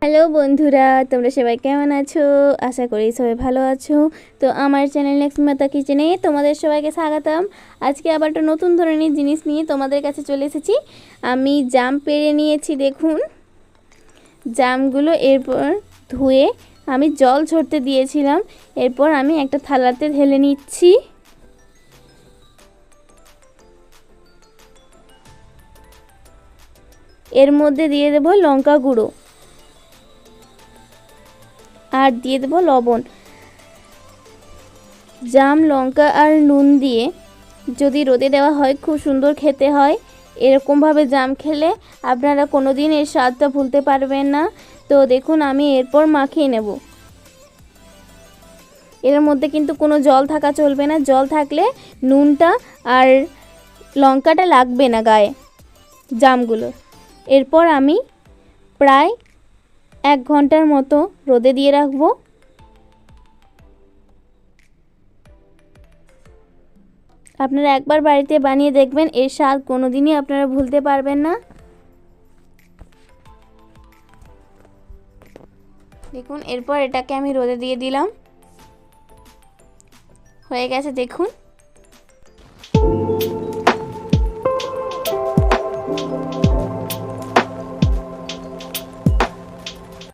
Hello বন্ধুরা, তোমরা সবাই কেমন আছো? আশা করি সবাই ভালো আছো। তো আমার চ্যানেল লক্ষ্মীমাতা কিচেনে তোমাদের সবাইকে স্বাগতম। আজকে আবার একটা নতুন ধরনের জিনিস নিয়ে তোমাদের কাছে চলে এসেছি। আমি জাম পেড়ে নিয়েছি, দেখুন জামগুলো। এরপর ধুয়ে আমি জল ঝরতে দিয়েছিলাম। এরপর আমি একটা থালাতে ঢেলে নিচ্ছি। এর মধ্যে দিয়ে দেবো লঙ্কা গুঁড়ো আর দিয়ে দেবো লবণ। জাম, লঙ্কা আর নুন দিয়ে যদি রোদে দেওয়া হয় খুব সুন্দর খেতে হয়। এরকমভাবে জাম খেলে আপনারা কোনো দিন এর স্বাদটা ভুলতে পারবেন না। তো দেখুন আমি এরপর মাখিয়ে নেব। এর মধ্যে কিন্তু কোনো জল থাকা চলবে না, জল থাকলে নুনটা আর লঙ্কাটা লাগবে না গায়ে জামগুলো। এরপর আমি প্রায় 1 ঘন্টার মতো রোদে দিয়ে রাখবো। আপনারা একবার বাড়িতে বানিয়ে দেখবেন, এর স্বাদ কোনোদিনই আপনারা ভুলতে পারবেন না। দেখুন এরপর এটাকে আমি রোদে দিয়ে দিলাম, হয়ে গেছে দেখুন।